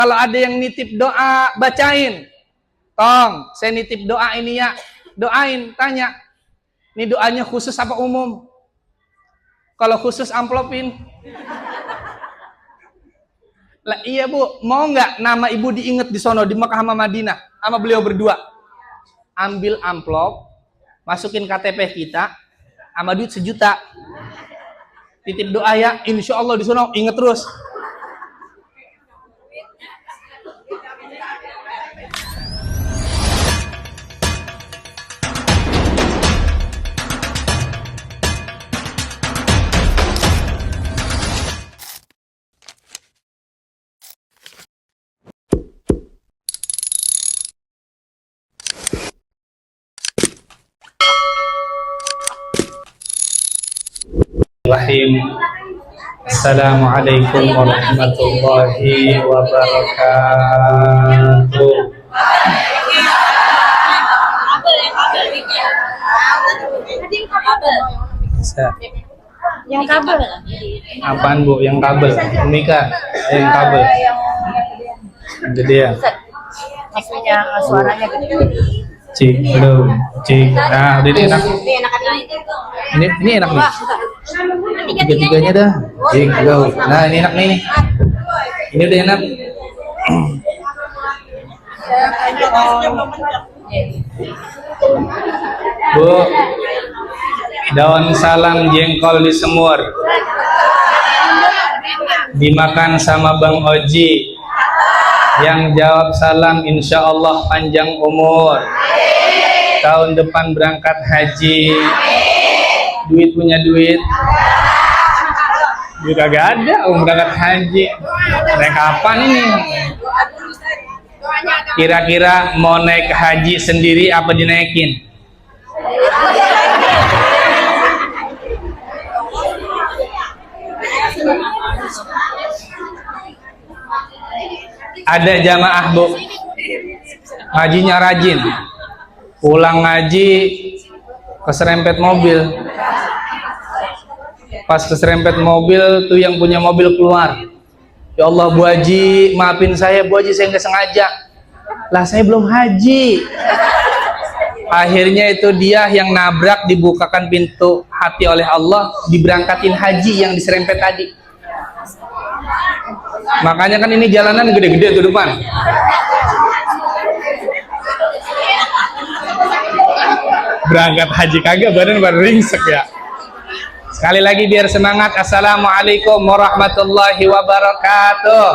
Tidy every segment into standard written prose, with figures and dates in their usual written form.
Kalau ada yang nitip doa, bacain. Tong, saya nitip doa ini ya. Doain, tanya. Ini doanya khusus apa umum? Kalau khusus amplopin. Lah iya Bu, mau nggak nama Ibu diinget di sono di Mekah sama Madinah sama beliau berdua? Ambil amplop, masukin KTP kita sama duit 1 juta. Titip doa ya, insya Allah di sono inget terus. Rahim. Assalamualaikum warahmatullahi wabarakatuh. Yang kabel. Apaan Bu? Yang kabel? Ini kan yang kabel. Jadi ya. Maksudnya suaranya gede. Cik, belum. Cik. Nah, udah ini enak. Ini enak nih. Tiga-tiganya dah. Cik, go. Nah, ini enak nih. Ini udah enak. Bu, daun salam jengkol di semur. Dimakan sama Bang Oji. Yang jawab salam insya Allah panjang umur. Tahun depan berangkat haji. Duit punya duit. Duit kagak ada, berangkat haji. Naik kapan ini? Kira-kira mau naik haji sendiri apa dinaikin? Ada jamaah Bu, ngajinya rajin, pulang ngaji keserempet mobil. Pas keserempet mobil tuh yang punya mobil keluar, ya Allah Bu Haji, maafin saya Bu Haji, saya nggak sengaja. Lah saya belum haji. Akhirnya itu dia yang nabrak, dibukakan pintu hati oleh Allah, diberangkatin haji yang diserempet tadi. Makanya kan ini jalanan gede-gede tuh depan. Berangkat haji kagak, badan ringsek ya. Sekali lagi biar semangat. Assalamualaikum warahmatullahi wabarakatuh.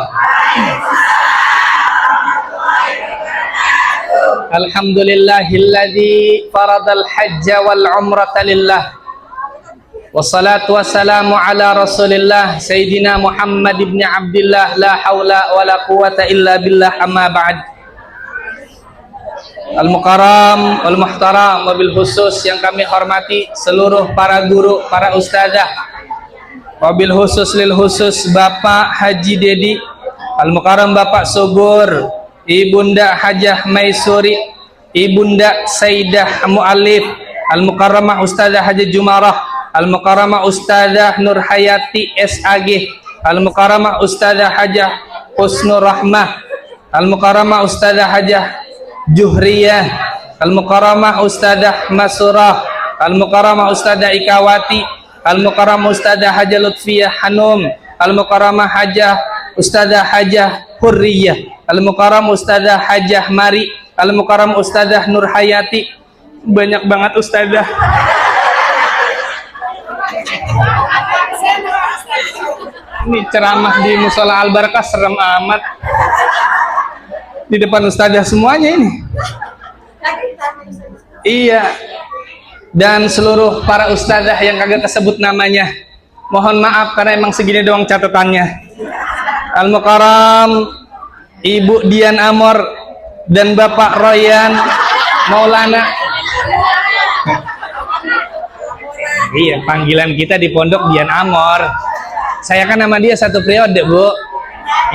Alhamdulillahilladzi faradal hajja wal umrata lillah. Wassalatu wassalamu ala rasulillah Sayyidina Muhammad ibn Abdillah. La hawla wa la quwata illa billah, amma ba'd. Al-Mukarram, Al-Muhtaram, wabil khusus yang kami hormati seluruh para guru, para ustazah, wabil khusus lil khusus Bapak Haji Dedi, Al-Mukarram Bapak Subur, Ibunda Hajah Maisuri, Ibunda Sayyidah Mu'alif, Al-Mukarramah Ustazah Haji Jumarah, Al-Mukarramah Ustazah Nur Hayati SAG, Al-Mukarramah Ustazah Hajah Husnur Rahmah, Al-Mukarramah Ustazah Hajah Juhriyah, Al-Mukarramah Ustazah Masurah, Al-Mukarramah Ustazah Ikawati, Al-Mukarramah Ustazah Hajah Lutfiyah Hanum, Al-Mukarramah Hajah Ustazah Hajah Hurriyah, Al-Mukarramah Ustazah Hajah Mari, Al-Mukarramah Ustazah Nur Hayati. Banyak banget ustazah. Ini ceramah di Musola Al-Barakah serem amat. Di depan ustazah semuanya ini. Iya. Dan seluruh para ustazah yang kagak kesebut namanya, mohon maaf karena emang segini doang catatannya. Al-Mukarram Ibu Dian Amor dan Bapak Royan Maulana. Iya, panggilan kita di pondok Dian Amor. Saya kan nama dia satu periode Bu.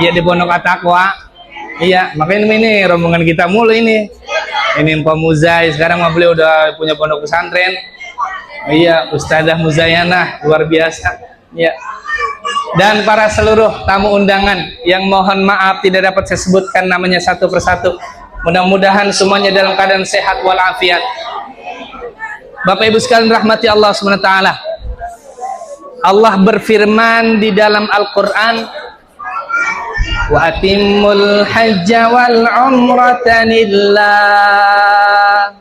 Iya, di pondok At-Taqwa. Iya, makanya ini rombongan kita mulu ini. Ini Mpok Muzai, sekarang mah beliau udah punya pondok pesantren. Iya, Ustazah Muzayanah luar biasa. Iya. dan para seluruh tamu undangan yang mohon maaf tidak dapat saya sebutkan namanya satu persatu. Mudah-mudahan semuanya dalam keadaan sehat walafiat. Bapak Ibu sekalian rahmati Allah SWT. Allah berfirman di dalam Al-Quran, wa atimul hajja wal umrata lillah.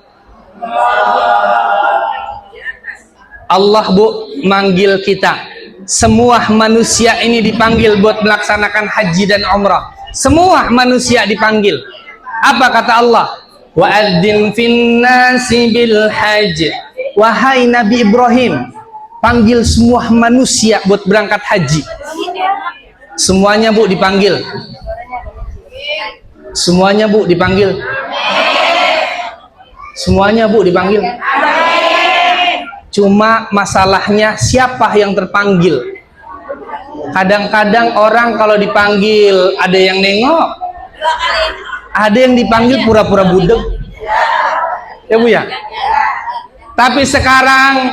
Allah manggil kita. Semua manusia ini dipanggil buat melaksanakan haji dan umrah. Semua manusia dipanggil. Apa kata Allah? Wa adzin fin nasi bil hajj. Wahai Nabi Ibrahim, panggil semua manusia buat berangkat haji. Semuanya Bu dipanggil. Semuanya Bu dipanggil. Semuanya Bu dipanggil. Cuma masalahnya siapa yang terpanggil. Kadang-kadang orang kalau dipanggil ada yang nengok, ada yang dipanggil pura-pura budeg, ya Bu ya. Tapi sekarang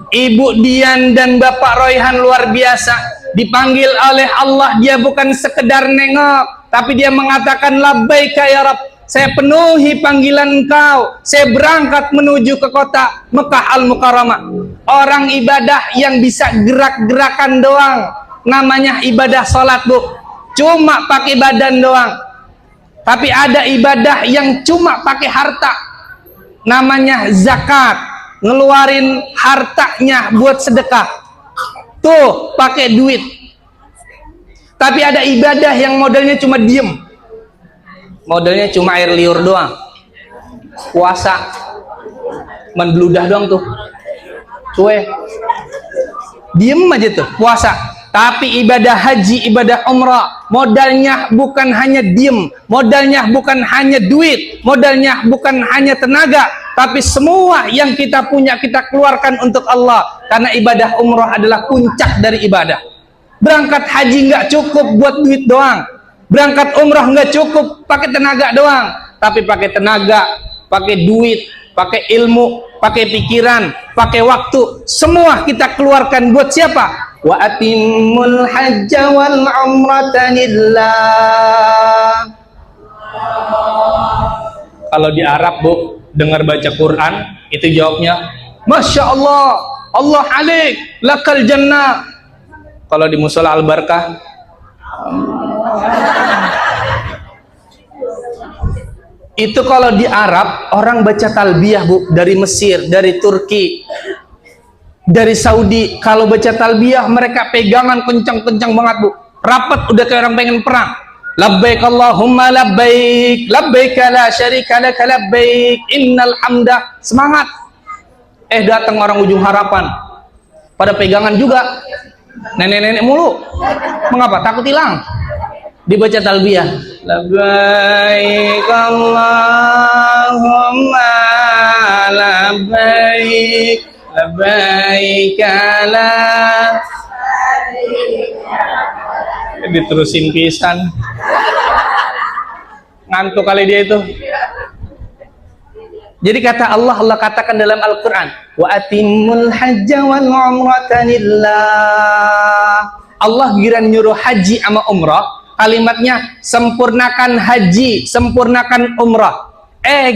Ibu Dian dan Bapak Royhan luar biasa, dipanggil oleh Allah. Dia bukan sekedar nengok, tapi dia mengatakan labbaika ya Rabb, saya penuhi panggilan Engkau. Saya berangkat menuju ke kota Mekah Al-Mukarramah. Orang ibadah yang bisa gerak-gerakan doang, namanya ibadah sholat Bu. Cuma pakai badan doang. Tapi ada ibadah yang cuma pakai harta, namanya zakat. Ngeluarin hartanya buat sedekah. Tuh, pakai duit. Tapi ada ibadah yang modelnya cuma diem. Modelnya cuma air liur doang. Puasa menbludah doang tuh. Cuek. Diem aja tuh puasa. Tapi ibadah haji, ibadah umrah, modalnya bukan hanya diem, modalnya bukan hanya duit, modalnya bukan hanya tenaga, tapi semua yang kita punya kita keluarkan untuk Allah. Karena ibadah umrah adalah puncak dari ibadah. Berangkat haji nggak cukup buat duit doang. Berangkat umrah nggak cukup pakai tenaga doang, tapi pakai tenaga, pakai duit, pakai ilmu, pakai pikiran, pakai waktu, semua kita keluarkan buat siapa? Wa atimul hajja wal umrata lillah. Kalau di Arab Bu, dengar baca Quran, itu jawabnya Masya Allah, Allah alik, lakal jannah. Kalau di musola Al-Barkah, itu kalau di Arab orang baca talbiyah Bu, dari Mesir, dari Turki, dari Saudi. Kalau baca talbiyah mereka pegangan kencang-kencang banget Bu, rapat udah kayak orang pengen perang. Labbaik Allahumma labbaik, labbaik la syarika laka labbaik, innal hamda. Semangat. Datang orang ujung harapan pada pegangan juga, nenek-nenek mulu. Mengapa? Takut hilang. Dibaca talbiyah, labbaik Allahumma labbaik, labbaik la. Diterusin pisan, ngantuk kali dia itu. Jadi kata Allah, Allah katakan dalam Al-Quran, wa atimul hajja wal umrata lillah. Allah giran nyuruh haji sama umrah, kalimatnya sempurnakan haji, sempurnakan umrah.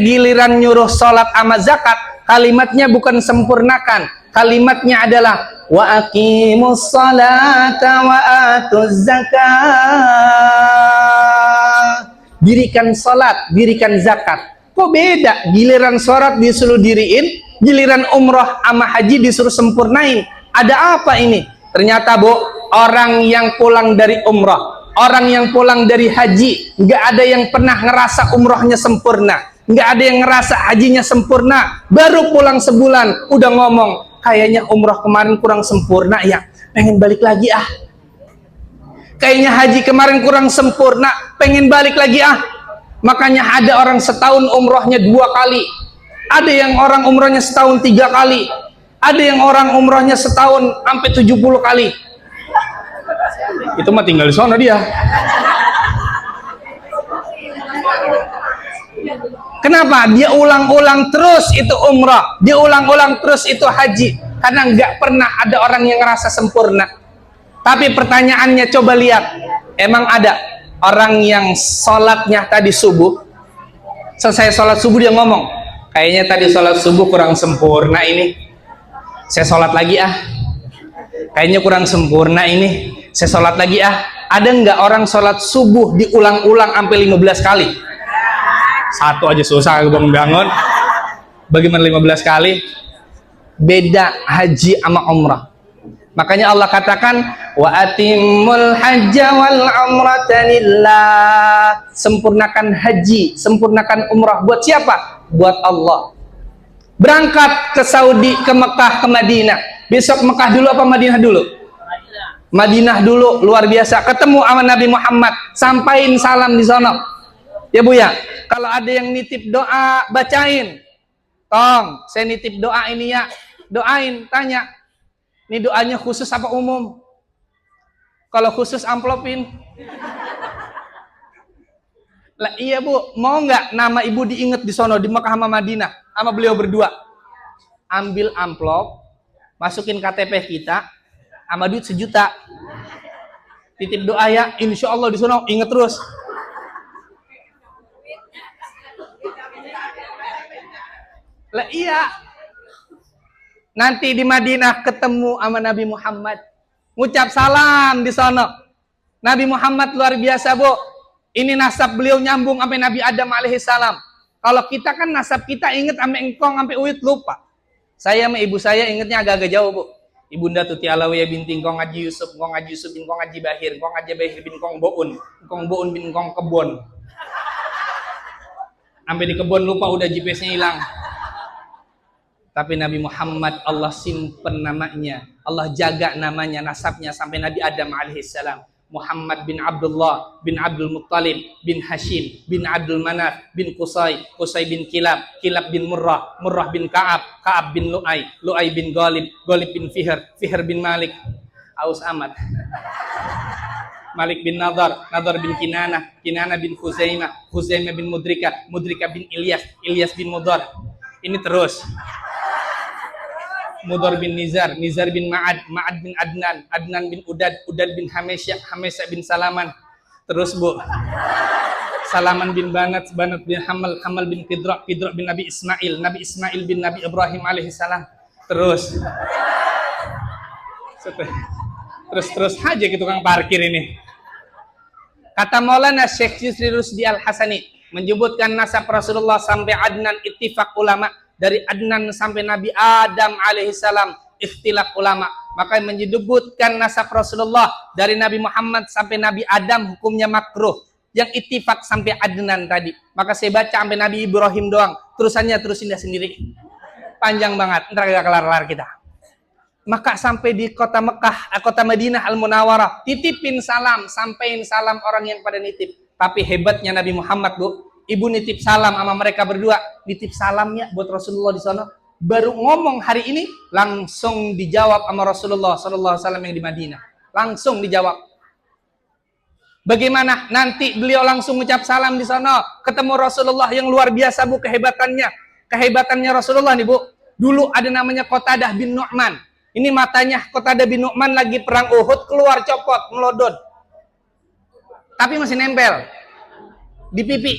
Giliran nyuruh sholat sama zakat, kalimatnya bukan sempurnakan, kalimatnya adalah wa aqimus salata wa atuz zakat. Dirikan salat, dirikan zakat. Kok beda? Giliran sholat disuruh diriin, giliran umrah sama haji disuruh sempurnain. Ada apa ini? Ternyata Bu, orang yang pulang dari umrah, orang yang pulang dari haji, nggak ada yang pernah ngerasa umrahnya sempurna, nggak ada yang ngerasa hajinya sempurna. Baru pulang sebulan udah ngomong, kayaknya umrah kemarin kurang sempurna ya, pengen balik lagi ah. Kayaknya haji kemarin kurang sempurna, pengen balik lagi ah. Makanya ada orang setahun umrohnya 2 kali, ada yang orang umrohnya setahun 3 kali, ada yang orang umrohnya setahun sampai 70 kali. Itu mah tinggal di sana dia. Kenapa? Dia ulang-ulang terus itu umrah, dia ulang-ulang terus itu haji, karena nggak pernah ada orang yang ngerasa sempurna. Tapi pertanyaannya coba lihat, emang ada orang yang sholatnya tadi subuh, selesai sholat subuh dia ngomong, kayaknya tadi sholat subuh kurang sempurna ini, saya sholat lagi ah. Kayaknya kurang sempurna ini, saya sholat lagi ah. Ada nggak orang sholat subuh diulang-ulang sampai 15 kali? Satu aja susah bangun-bangun. Bagaimana 15 kali? Beda haji sama umrah. Makanya Allah katakan, wa atimul hajja wal umrata lillah. Sempurnakan haji, sempurnakan umrah. Buat siapa? Buat Allah. Berangkat ke Saudi, ke Mekah, ke Madinah. Besok Mekah dulu apa Madinah dulu? Madinah dulu, luar biasa. Ketemu sama Nabi Muhammad, sampaikan salam di sana. Ya Bu ya, kalau ada yang nitip doa, bacain. Tong, saya nitip doa ini ya. Doain, tanya. Ini doanya khusus apa umum? Kalau khusus amplopin. Lah iya Bu, mau nggak nama Ibu diinget di sono di Mekah sama Madinah sama beliau berdua? Ambil amplop, masukin KTP kita sama duit 1 juta. Titip doa ya, insya Allah di sono inget terus. Lah iya. Nanti di Madinah ketemu sama Nabi Muhammad. Ngucap salam di sono. Nabi Muhammad luar biasa, Bu. Ini nasab beliau nyambung sampai Nabi Adam alaihissalam. Kalau kita kan nasab kita inget sampai engkong, sampai uyut lupa. Saya sama ibu saya ingetnya agak-agak jauh, Bu. Ibunda Tuti Alawiyah binti Engkong Haji Yusuf, Engkong Haji Yusuf bin Engkong Haji Bahir, Engkong Haji Bahir bin Engkong Boun bin Engkong Kebon. Sampai di kebon lupa udah GPS-nya hilang. Tapi Nabi Muhammad Allah simpen namanya, Allah jaga namanya, nasabnya sampai Nabi Adam alaihissalam. Muhammad bin Abdullah bin Abdul Muttalib bin Hashim bin Abdul Manaf bin Qusay, Qusay bin Kilab, Kilab bin Murrah, Murrah bin Ka'ab, Ka'ab bin Lu'ay, Lu'ay bin Ghalib, Ghalib bin Fihr, Fihr bin Malik, Aus Ahmad, Malik bin Nadar, Nadar bin Kinanah, Kinanah bin Khuzaimah, Khuzaimah bin Mudrika, Mudrika bin Ilyas, Ilyas bin Mudar. Ini terus. Mudar bin Nizar, Nizar bin Ma'ad, Ma'ad bin Adnan, Adnan bin Udad, Udad bin Hamesyah, Hamesyah bin Salaman. Terus Bu, Salaman bin Banat, Banat bin Hamal, Hamal bin Qidra, Qidra bin Nabi Ismail, Nabi Ismail bin Nabi Ibrahim alaihissalam. Terus aja ke tukang parkir ini. Kata Maulana Syekh Yusri Rusdi Al-Hasani menyebutkan nasab Rasulullah sampai Adnan, ittifaq ulama. Dari Adnan sampai Nabi Adam alaihissalam, ikhtilaf ulama. Maka menyebutkan nasab Rasulullah dari Nabi Muhammad sampai Nabi Adam hukumnya makruh. Yang ittifaq sampai Adnan tadi. Maka saya baca sampai Nabi Ibrahim doang. Terusannya terusin dia sendiri. Panjang banget, ntar gak kelar-kelar kita. Maka sampai di kota Mekah, kota Madinah Al-Munawwarah, titipin salam, sampein salam orang yang pada nitip. Tapi hebatnya Nabi Muhammad, Bu, Ibu nitip salam sama mereka berdua, nitip salamnya buat Rasulullah di sana. Baru ngomong hari ini, langsung dijawab sama Rasulullah sallallahu alaihi wasallam yang di Madinah. Langsung dijawab. Bagaimana nanti beliau langsung ucap salam di sana, ketemu Rasulullah yang luar biasa, Bu, kehebatannya. Kehebatannya Rasulullah nih, Bu. Dulu ada namanya Qatadah bin Nu'man. Ini matanya Qatadah bin Nu'man lagi perang Uhud, keluar copot, melodot. Tapi masih nempel di pipi.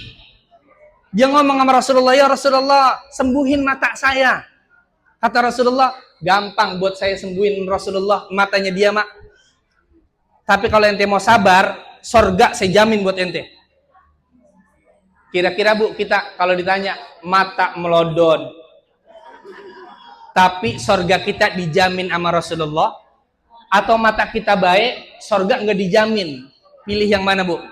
Dia ngomong sama Rasulullah, ya Rasulullah, sembuhin mata saya. Kata Rasulullah, gampang buat saya sembuhin Rasulullah matanya dia, Mak. Tapi kalau ente mau sabar, sorga saya jamin buat ente. Kira-kira Bu, kita kalau ditanya mata melodon, tapi sorga kita dijamin sama Rasulullah, atau mata kita baik, sorga nggak dijamin. Pilih yang mana, Bu?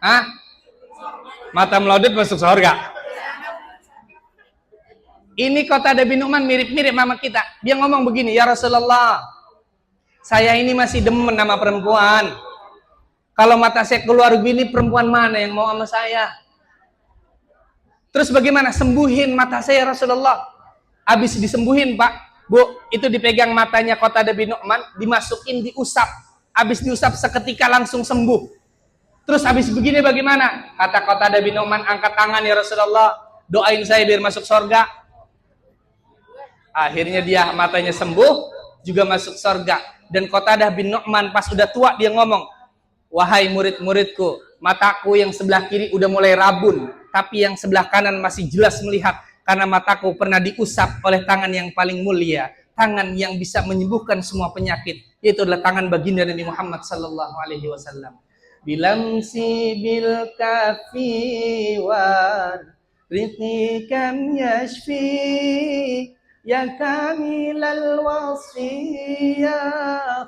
Hah? Mata melodot masuk surga. Ini Qatadah bin Nu'man mirip-mirip sama kita. Dia ngomong begini, ya Rasulullah, saya ini masih demen sama perempuan. Kalau mata saya keluar begini, perempuan mana yang mau sama saya? Terus bagaimana? Sembuhin mata saya Rasulullah. Habis disembuhin, Pak, Bu, itu dipegang matanya Qatadah bin Nu'man, dimasukin, diusap. Habis diusap seketika langsung sembuh. Terus habis begini bagaimana? Kata Qatadah bin Nu'man, angkat tangan ya Rasulullah, doain saya biar masuk surga. Akhirnya dia matanya sembuh, juga masuk surga. Dan Qatadah bin Nu'man pas udah tua dia ngomong, wahai murid-muridku, mataku yang sebelah kiri udah mulai rabun, tapi yang sebelah kanan masih jelas melihat, karena mataku pernah diusap oleh tangan yang paling mulia, tangan yang bisa menyembuhkan semua penyakit, yaitu adalah tangan baginda Nabi Muhammad sallallahu alaihi wasallam. Bilamsi bil kafi war riti kam yashfi ya kamilal wasfi ya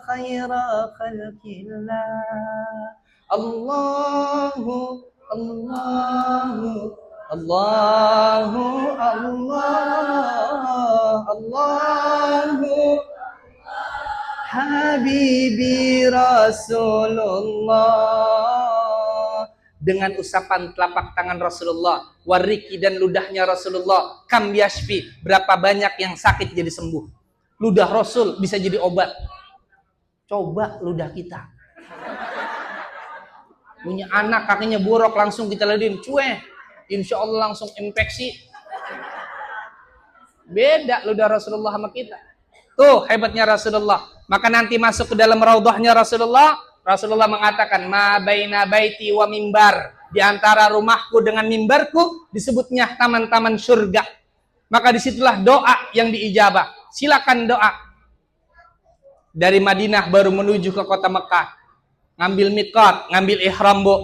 khaira khalqillah. Allahu Allahu Allahu Allah Allahu Habibi Rasulullah. Dengan usapan telapak tangan Rasulullah, wariki dan ludahnya Rasulullah, kam yashfi, berapa banyak yang sakit jadi sembuh. Ludah Rasul bisa jadi obat. Coba ludah kita. Punya anak kakinya borok, langsung kita ledin, cueh, insya Allah langsung infeksi. Beda ludah Rasulullah sama kita. Tuh hebatnya Rasulullah. Maka nanti masuk ke dalam raudhahnya Rasulullah, Rasulullah mengatakan, ma baina baiti wa mimbar, di antara rumahku dengan mimbarku disebutnya taman-taman surga. Maka disitulah doa yang diijabah. Silakan doa. Dari Madinah baru menuju ke kota Mekah, ngambil miqat, ngambil ihram, Bu.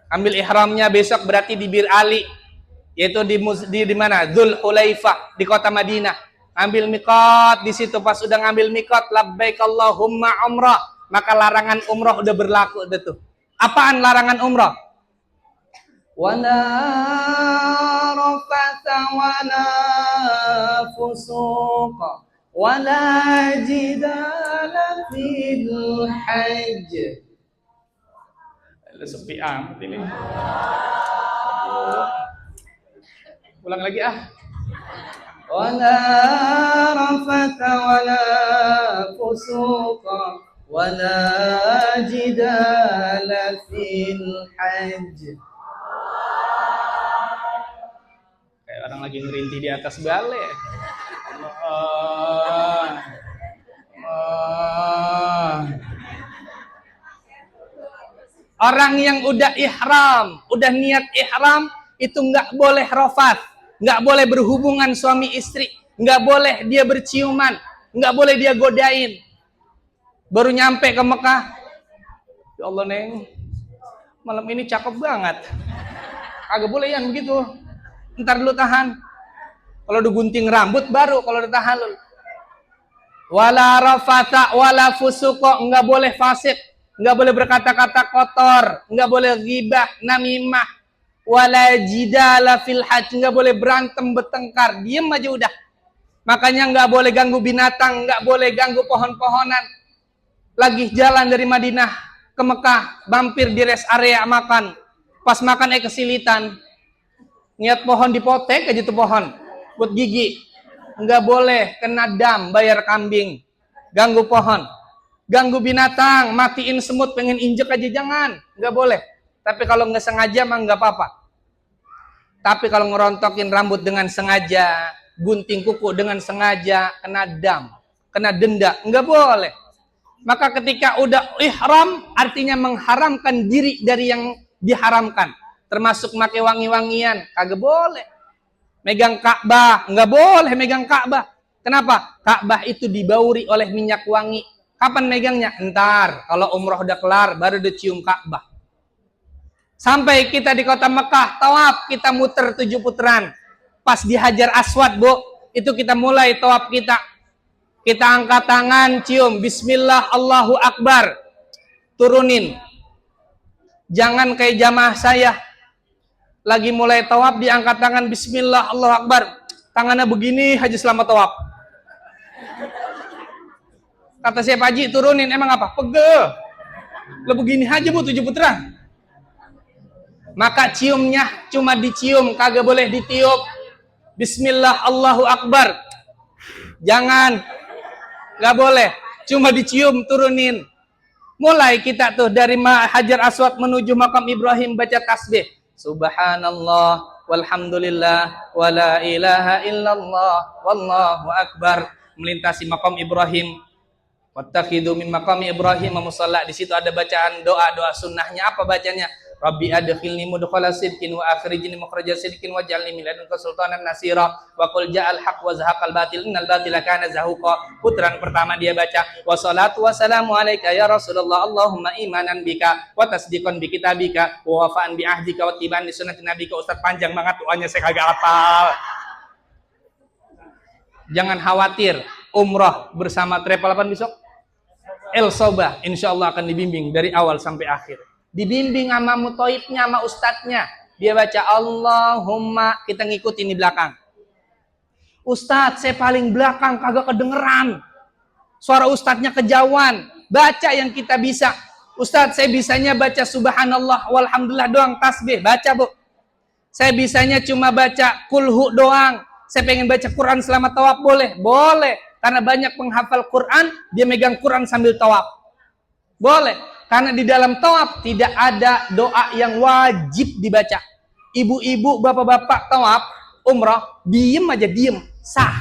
Ambil ihramnya besok berarti di Bir Ali, yaitu di mana? Dzul Hulaifah di kota Madinah. Ambil miqat di situ, pas udah ngambil miqat, labbaik Allahumma umrah, maka larangan umrah udah berlaku udah tuh. Apaan larangan umrah? Wala rafatha wala fusuqa wala jidala fil hajj. Sepi amat ini. Ulang lagi ah. Wala rafatha wala fusuqa wala jidala fil hajj. Kayak orang lagi ngerintih di atas balai. Orang yang udah ihram, udah niat ihram, itu nggak boleh rafath, nggak boleh berhubungan suami istri, nggak boleh dia berciuman, nggak boleh dia godain. Baru nyampe ke Mekah, ya Allah Neng, malam ini cakep banget. Kagak boleh yang begitu. Ntar dulu tahan. Kalau udah gunting rambut baru kalau udah tahan. Wala rafatha wala fusuqa, nggak boleh fasik, nggak boleh berkata-kata kotor, nggak boleh ghibah, namimah, wala jidala fil hajj, nggak boleh berantem bertengkar, diem aja udah. Makanya nggak boleh ganggu binatang, nggak boleh ganggu pohon-pohonan. Lagi jalan dari Madinah ke Mekah, mampir di rest area makan, pas makan kesilitan, niat pohon dipotek aja tuh pohon, buat gigi, nggak boleh, kena dam, bayar kambing, ganggu pohon. Ganggu binatang, matiin semut, pengen injek aja jangan, nggak boleh. Tapi kalau nggak sengaja mah nggak apa-apa. Tapi kalau ngerontokin rambut dengan sengaja, gunting kuku dengan sengaja, kena dam, kena denda, nggak boleh. Maka ketika udah ihram, artinya mengharamkan diri dari yang diharamkan, termasuk pakai wangi-wangian, kagak boleh. Megang Ka'bah, nggak boleh megang Ka'bah. Kenapa? Ka'bah itu dibauri oleh minyak wangi. Kapan megangnya? Entar, kalau umroh udah kelar, baru dicium Ka'bah. Sampai kita di kota Mekah, tawaf, kita muter 7 putaran. Pas di Hajar Aswad, Bu, itu kita mulai tawaf kita. Kita angkat tangan, cium, bismillah, Allahu Akbar. Turunin. Jangan kayak jamaah saya. Lagi mulai tawaf, diangkat tangan, bismillah, Allahu Akbar. Tangannya begini, haji selamat tawaf. Kata saya, Pak Haji, turunin. Emang apa? Pegel. Lo begini aja, Bu, 7 putaran. Maka ciumnya cuma dicium, kagak boleh ditiup. Bismillah, Allahu Akbar. Jangan. Gak boleh. Cuma dicium, turunin. Mulai kita tuh dari Hajar Aswad menuju makam Ibrahim baca tasbih. Subhanallah walhamdulillah, wala ilaha illallah, wallahu akbar. Melintasi maqam Ibrahim. Wattakhidhu min maqami Ibrahim musalla. Di situ ada bacaan doa-doa sunnahnya. Apa bacanya? Rabbi adkhilni mudkhala sidqin wa akhrijni mukhraja sidqin waj'alni min ladunka sultanan nasira wa qul ja'al haqq wa zahaqal batil innal batila kana zahuqa. Putaran pertama dia baca wassalatu wassalamu alayka ya Rasulullah Allahumma imanan bika wa tasdiqan bi kitabika wa wafa'an bi ahdika wa tibaan li sunnati nabika. Ustaz panjang banget doanya, saya kagak hafal. Jangan khawatir, umrah bersama Travel 8 besok El Sobah insyaallah akan dibimbing dari awal sampai akhir. Dibimbing sama mutoibnya, sama ustadznya. Dia baca Allahumma, kita ngikutin di belakang. Ustadz, saya paling belakang, kagak kedengeran. Suara ustadznya kejauhan. Baca yang kita bisa. Ustadz, saya bisanya baca subhanallah, walhamdulillah doang, tasbih. Baca, Bu. Saya bisanya cuma baca kulhu doang. Saya pengen baca Quran selama tawaf, boleh? Boleh. Karena banyak penghafal Quran, dia megang Quran sambil tawaf. Boleh. Karena di dalam tawaf tidak ada doa yang wajib dibaca. Ibu-ibu, bapak-bapak tawaf, umrah, diem aja, diem. Sah.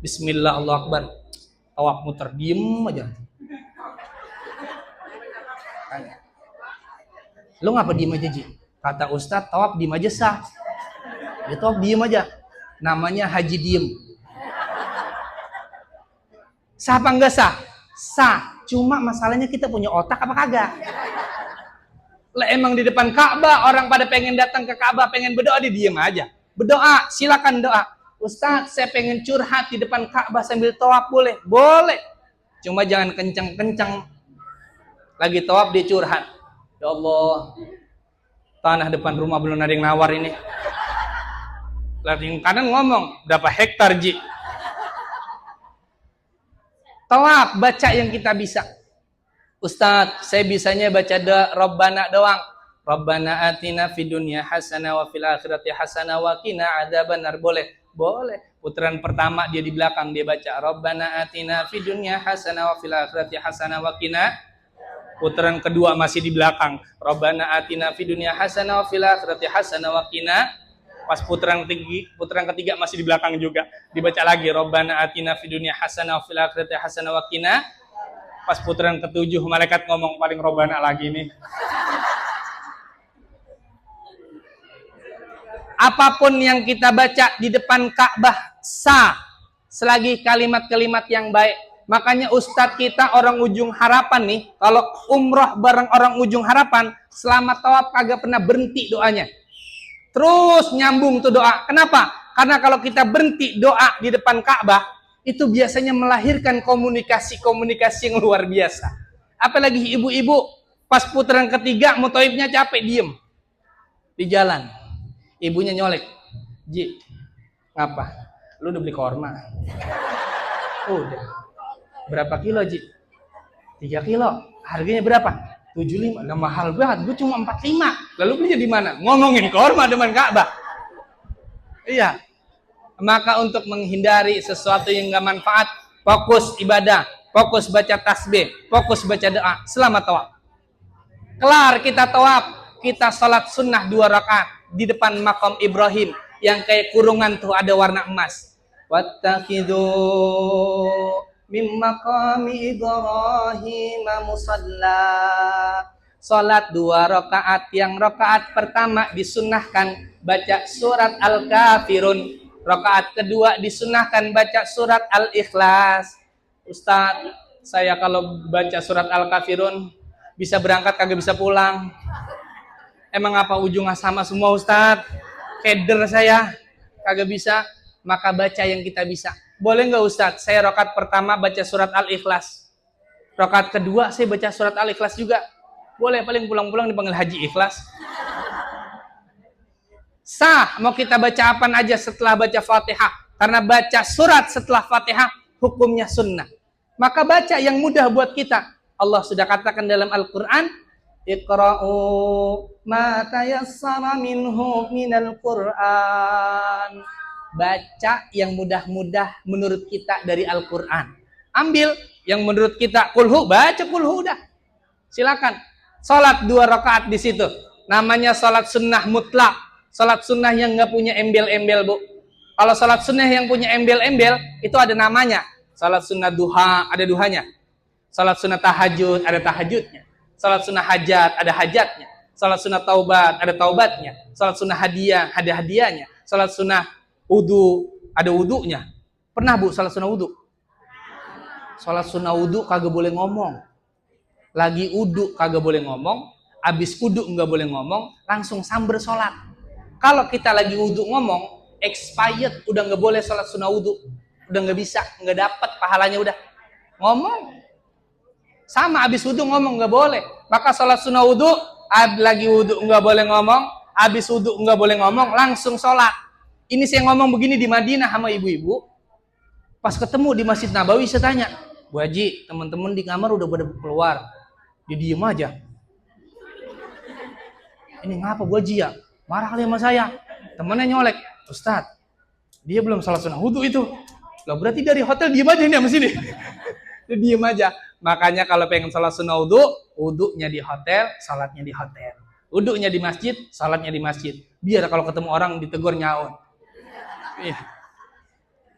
Bismillah, Allahu Akbar. Tawaf muter, diem aja. Lo ngapa diem aja, Ji? Kata Ustadz, tawaf diem aja sah. Dia tawaf diem aja. Namanya haji diem. Sah apa enggak sah? Sah. Cuma masalahnya kita punya otak apa kagak? Lah emang di depan Ka'bah orang pada pengen datang ke Ka'bah, pengen berdoa, dia diem aja. Berdoa, silakan doa. Ustadz, saya pengen curhat di depan Ka'bah sambil tawaf, boleh? Boleh. Cuma jangan kencang-kencang. Lagi tawaf dia curhat. Ya Allah, tanah depan rumah belum ada yang nawar ini. Lalu kanan ngomong, berapa hektar, Ji? Tawaf, baca yang kita bisa. Ustadz, saya bisanya baca doa Rabbana doang. Rabbana atina fid dunya hasanah wa fil akhirati hasanah wa qina adzabannar. Boleh? Boleh. Putaran pertama dia di belakang, dia baca Rabbana atina fid dunya hasanah wa fil akhirati hasanah wa qina. Putaran kedua masih di belakang. Rabbana atina fid dunya hasanah wa fil akhirati hasanah wa qina. Pas putaran ketiga masih di belakang juga. Dibaca lagi Rabbana atina fid dunya hasanah wa fil akhirati hasanah wa qina. Pas putaran ketujuh malaikat ngomong paling Rabbana lagi nih. Apapun yang kita baca di depan Ka'bah sah selagi kalimat-kalimat yang baik. Makanya ustadz kita orang Ujung Harapan nih, kalau umrah bareng orang Ujung Harapan, selama tawaf kagak pernah berhenti doanya. Terus nyambung tuh doa. Kenapa? Karena kalau kita berhenti doa di depan Ka'bah, itu biasanya melahirkan komunikasi-komunikasi yang luar biasa. Apalagi ibu-ibu, pas putaran ketiga, mutoibnya capek, diem. Di jalan. Ibunya nyolek. Ji, ngapa? Lu udah beli korma? Udah. Berapa kilo, Ji? 3 kilo. Harganya berapa? 75, nah mahal banget, gue cuma 45. Lalu belinya di mana? Ngomongin korma depan Ka'bah. Iya. Maka untuk menghindari sesuatu yang gak manfaat, fokus ibadah, fokus baca tasbih, fokus baca doa selama tawaf. Kelar kita tawaf, kita salat sunnah 2 rakaat di depan makam Ibrahim yang kayak kurungan tuh ada warna emas. Wattakhidhu min maqami Ibrahim musalla. Salat 2 rakaat, yang rakaat pertama disunnahkan baca surat Al-Kafirun, rakaat kedua disunnahkan baca surat Al-Ikhlas. Ustadz, saya kalau baca surat Al-Kafirun bisa berangkat kagak bisa pulang. Emang apa ujungnya sama semua, Ustadz? Keder saya kagak bisa. Maka baca yang kita bisa. Boleh nggak Ustadz? Saya rakaat pertama baca surat Al-Ikhlas, rakaat kedua saya baca surat Al-Ikhlas juga. Boleh, paling pulang-pulang dipanggil Haji Ikhlas. Sah, mau kita baca apa aja setelah baca Fatihah. Karena baca surat setelah Fatihah hukumnya sunnah. Maka baca yang mudah buat kita. Allah sudah katakan dalam Al-Quran, Iqra'u ma tayassara minhu minal Qur'an. Baca yang mudah-mudah menurut kita dari Al-Quran. Ambil yang menurut kita kulhu, baca kulhu udah. Silakan. Salat 2 rakaat di situ. Namanya salat sunnah mutlak. Salat sunnah yang nggak punya embel-embel, Bu. Kalau salat sunnah yang punya embel-embel, itu ada namanya. Salat sunnah duha, ada duhanya. Salat sunnah tahajud, ada tahajudnya. Salat sunnah hajat, ada hajatnya. Salat sunnah taubat, ada taubatnya. Salat sunnah hadiah, ada hadiahnya. Salat sunnah wudu, ada wudunya. Pernah, Bu, salat sunnah wudu? Salat sunnah wudu kagak boleh ngomong. Lagi wudu kagak boleh ngomong. Abis wudu nggak boleh ngomong. Langsung samber sholat. Kalau kita lagi wudu ngomong, expired, udah nggak boleh salat sunnah wudu. Udah nggak bisa, nggak dapat pahalanya udah. Ngomong. Sama abis wudu ngomong nggak boleh. Maka salat sunnah wudu, lagi wudu nggak boleh ngomong. Abis wudu nggak boleh ngomong, langsung sholat. Ini saya ngomong begini di Madinah sama ibu-ibu. Pas ketemu di Masjid Nabawi saya tanya, Bu Haji, teman-teman di kamar udah pada keluar. Dia diem aja. Ini ngapa Bu Haji ya? Marah kali sama saya. Temennya nyolek, Ustadz, dia belum salat sunnah wudu itu. Lah berarti dari hotel diem aja nih sama sini. Dia diem aja. Makanya kalau pengen salat sunnah wudu, wudunya di hotel, salatnya di hotel. Wudunya di masjid, salatnya di masjid. Biar kalau ketemu orang ditegur nyaut. Iya.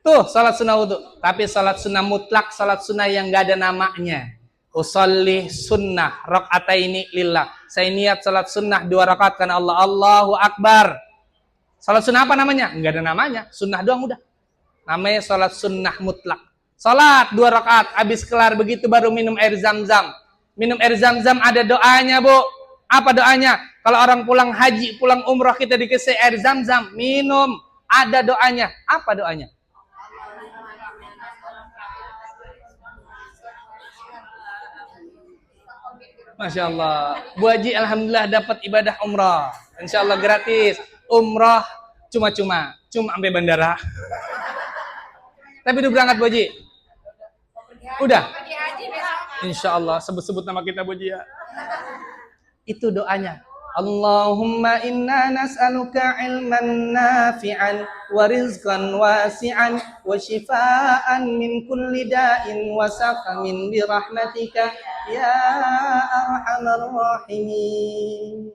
Tuh salat sunnah wudu. Tapi salat sunnah mutlak, salat sunnah yang gak ada namanya. Usolli sunnah rakaataini lillah. Saya niat salat sunnah 2 rakaat karena Allah. Allahu Akbar. Salat sunnah apa namanya? Enggak ada namanya. Sunnah doang udah. Namanya salat sunnah mutlak. Salat 2 rakaat. Habis kelar begitu baru minum air zam-zam. Minum air zam-zam ada doanya, Bu. Apa doanya? Kalau orang pulang haji, pulang umroh kita dikasih air zam-zam. Minum. Ada doanya. Apa doanya? Masya Allah. Bu Haji alhamdulillah dapat ibadah umrah. Insya Allah gratis. Umrah cuma-cuma. Cuma sampai bandara. Tapi udah berangkat Bu Haji? Udah? Insya Allah. Sebut-sebut nama kita Bu Haji ya. Itu doanya. Allahumma inna nas'aluka ilman nafi'an wa rizqan wasi'an wa shifaan min kulli da'in wa saqamin bi rahmatika ya arhamar rahimin.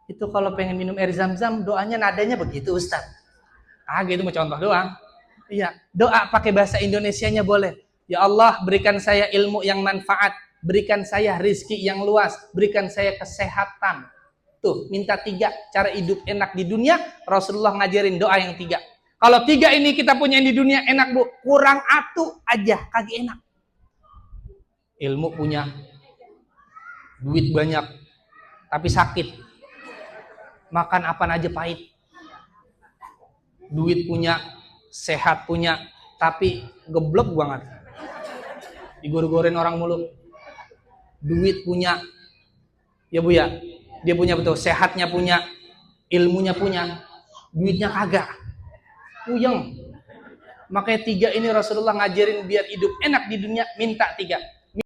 Itu kalau pengen minum air zam-zam doanya nadanya begitu Ustaz. Gitu mau contoh doang. Iya, doa pakai bahasa Indonesianya boleh. Ya Allah, berikan saya ilmu yang manfaat, berikan saya rizki yang luas, berikan saya kesehatan. Tuh, minta 3 cara hidup enak di dunia. Rasulullah ngajarin doa yang 3. Kalau 3 ini kita punya di dunia enak, Bu. Kurang atu aja, kagak enak. Ilmu punya, duit banyak, tapi sakit. Makan apaan aja pahit. Duit punya, sehat punya, tapi geblek banget. Digor-gorin orang mulu. Duit punya, ya Bu ya. Dia punya betul, sehatnya punya, ilmunya punya, duitnya kagak. Puyeng. Makanya 3 ini Rasulullah ngajarin biar hidup enak di dunia, minta 3.